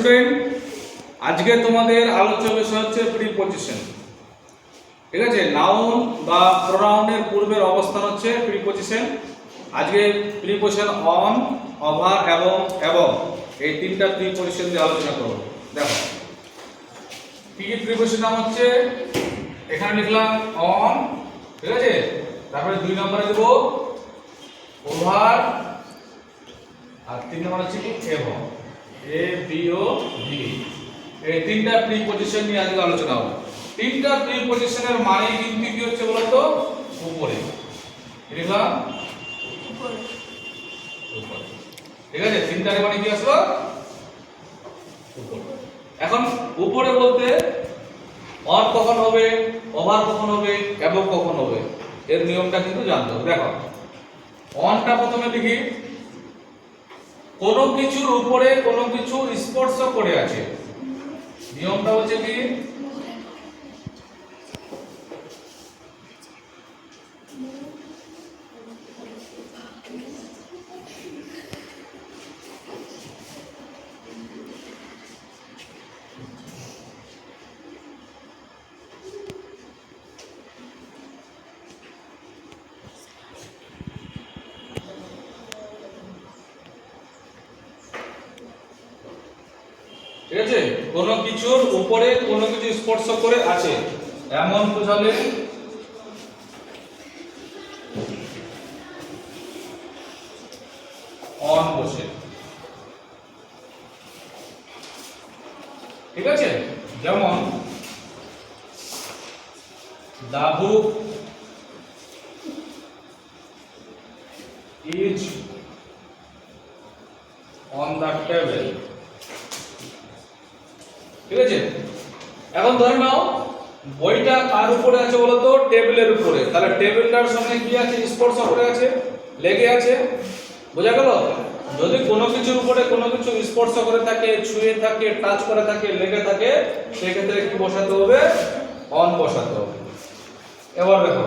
Student, আজকে তোমাদের আলোচ্য বিষয় হচ্ছে প্রিপজিশন। ঠিক আছে, নাউন বা প্রোনাউনের পূর্বের অবস্থান হচ্ছে প্রিপজিশন। আজকে প্রিপজিশন অন, ওভার এবং অ্যাবভ এই তিনটা প্রিপজিশন দিয়ে আলোচনা করব। দেখো কি কি প্রিপজিশন নাম হচ্ছে, এখানে লিখলাম অন, ঠিক আছে, তারপরে 2 নম্বরে দেব ওভার, আর 3 নম্বর হচ্ছে কি above, A B O V. এই তিনটা প্রিপজিশন নিয়ে আজকে আলোচনা হবে। তিনটা প্রিপজিশনের মানে কিন্তু কি হচ্ছে বলতো, উপরে। লিখলাম উপরে, ঠিক আছে, তিনটার মানে কি আসলো, উপরে। এখন উপরে বলতে অন কখন হবে, ওভার কখন হবে, অ্যাবভ কখন হবে, এর নিয়মটা কিন্তু জানতে হবে। দেখো অনটা প্রথমে লিখি, কোনো কিছুর উপরে কোনো কিছু স্পর্শ করে আছে। নিয়মটা হচ্ছে কি, ঠিক আছে, কোনো কিছুর উপরে কোনো কিছু স্পর্শ করে আছে এমন বোঝালে অন বসে। ঠিক আছে, যেমন the book is on the table। ঠিক আছে, এখন ধরে নাও বইটা কার উপরে আছে বলতো, টেবিলের উপরে। তাহলে টেবিলটার সঙ্গে কি আছে, স্পর্শ করে আছে, লেগে আছে। বোঝা গেল? যদি কোনো কিছুর উপরে কোনো কিছু স্পর্শ করে থাকে, ছুঁয়ে থাকে, টাচ করে থাকে, লেগে থাকে, সেই ক্ষেত্রে কি বসাতে হবে, অন বসাতে হবে। এবার দেখো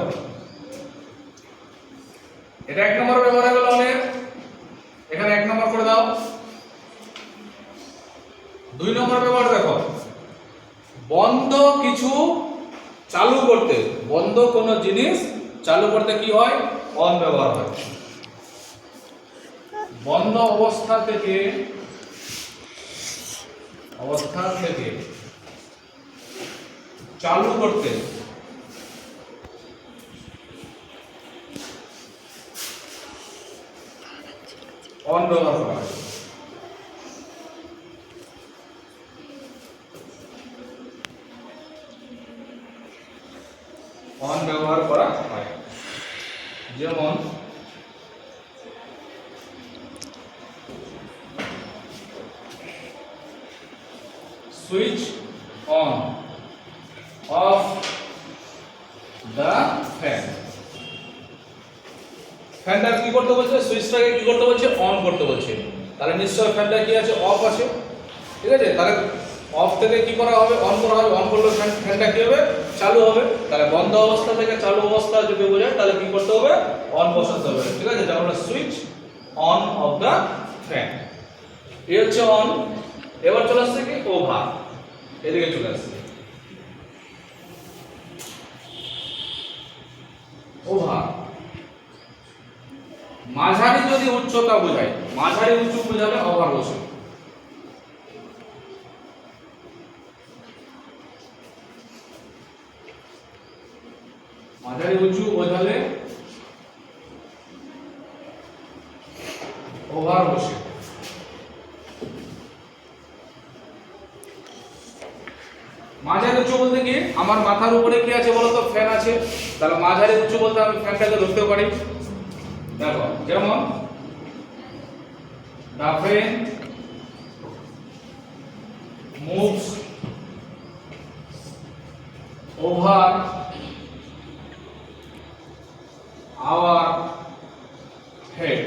এটা 1 নম্বর ব্যবহার হলো অনের, এখানে 1 নম্বর করে দাও। 2 নম্বর ব্যবহার দেখো, বন্ধ কিছু চালু করতে, বন্ধ কোনো জিনিস চালু করতে কি হয়, অন ব্যবহার হয়। বন্ধ অবস্থা থেকে চালু করতে অন ব্যবহার করা হয়। অন ব্যবহার করা হয়, যেমন switch on of the fan. ফ্যানটা কি করতে বলছে, সুইচটাকে কি করতে বলছে, অন করতে বলছে। তাহলে নিশ্চয় ফ্যানটা কি আছে, অফ আছে। ঠিক আছে, তাহলে অফ থেকে কি করা হবে, অন করা হবে। অন করলে ফ্যানটা কি হবে, চালু হবে। তাহলে বন্ধ অবস্থা থেকে চালু অবস্থা যদি বোঝায় তাহলে কি করতে হবে, অন বসাতে হবে। ঠিক আছে, যেমন switch on of the fan, এই হচ্ছে অন। এবার চলে আসছে কি ওভার, এদিকে চলে আসছে ওভার। মাঝারি যদি উচ্চতা বোঝায়, মাঝারি উঁচু বোঝালে ওভার বসে। মাঝারি উঁচু বোঝালে ওভার বসে। মাঝারি উঁচু বলতে কি, আমার মাথার উপরে কি আছে বলতো, ফ্যান আছে। তাহলে মাঝারি উঁচু বলতে আমি ফ্যানটাকে ধরতে পারি। দেখো যেমন the fan moves over our head।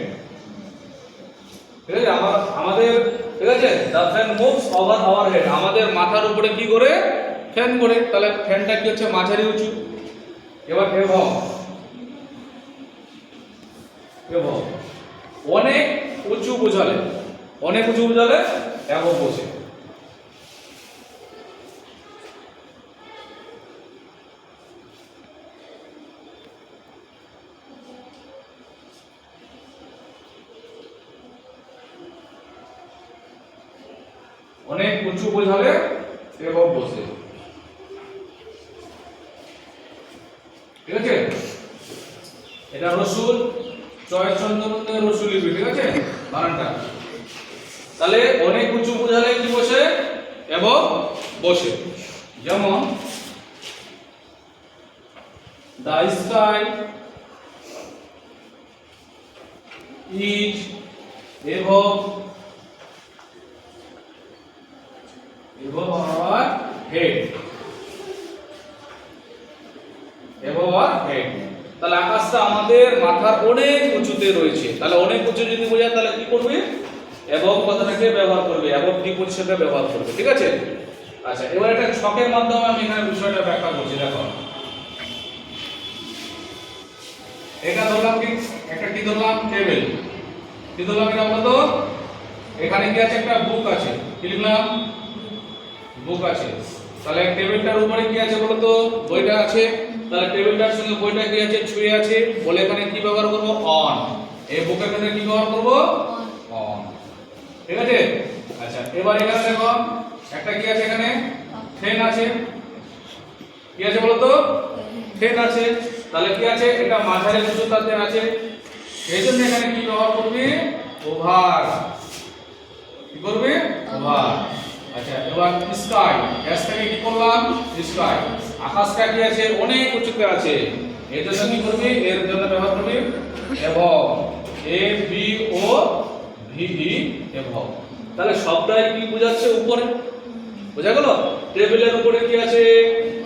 ঠিক আছে, আমাদের ঠিক আছে, the fan moves over our head, আমাদের মাথার উপরে কি করে, ফ্যান করে। তাহলে ফ্যানটা কি হচ্ছে, মাঝারি উঁচু। এবার above, অনেক উঁচু বোঝালে, অনেক উঁচু বোঝালে above বসে। অনেক উঁচু বোঝালে এবং বসে, ঠিক আছে। এটা রসুল, চয় চন্দ্রবন্ধে রসুল লিপি, ঠিক আছে বানানটা। তাহলে অনেক উঁচু বোঝালে কি বসে এবং বসে। যেমন the sky is above our head, above our head। তাহলে আকাশটা আমাদের মাথার অনেক উঁচুতে রয়েছে। তাহলে অনেক উঁচু যদি বোঝায় তাহলে কি করবে, এবং কথাটাকে ব্যবহার করবে, এবং প্রিপজিশনটা ব্যবহার করবে, ঠিক আছে। আচ্ছা, এবার একটা ছকের মাধ্যমে আমি এখানে বিষয়টা ব্যাখ্যা করছি। দেখো এটা ধরলাম কি, একটা কি ধরলাম, টেবিল। কি ধরলাম এটা বলতো, এখানে কি আছে, একটা বুক আছে। কি লিখলাম, বুক আছে। তাহলে টেবিলটার উপরে কি আছে বলতো, বইটা আছে। তাহলে টেবিলটার সঙ্গে বইটা কি আছে, ছুঁয়ে আছে বলে এখানে কি ব্যবহার করব, অন। এই বুকের ক্ষেত্রে কি ব্যবহার করব, অন, ঠিক আছে। আচ্ছা, এবার এখানে দেখো একটা কি আছে, এখানে ফ্যান আছে। কি আছে বলতো, ফ্যান আছে। তাহলে কি আছে, এটা মাঝারি উচ্চতাতে আছে, এই জন্য এখানে কি ব্যবহার করবে, ওভার। কি করবে, ওভার। আচ্ছা, এবার স্কাই, গ্যাসটাকে কি করলাম, স্কাই। আকাশটা কি আছে, অনেক উচ্চতে আছে, এর জন্য কি করবে, এর জন্য ব্যবহার করবে এবং, A B O V E, এবং। তাহলে সবটাই কি বোঝাচ্ছে, উপরে। বোঝা গেল। টেবিলের উপরে কি আছে,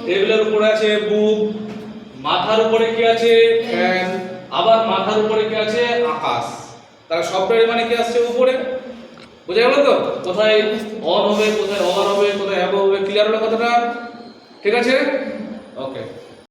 টেবিলের উপরে আছে বুক, মাথার উপরে কি আছে, ফ্যান, আবার মাথার উপরে কি আছে, আকাশ। তাহলে সবটাই মানে কি আসছে, উপরে। বুঝা গেল তো, কোথায় অন হবে, কোথায় ওভার হবে, কোথায় অ্যাবভ হবে, ক্লিয়ার হলো কথাটা, ঠিক আছে। ওকে।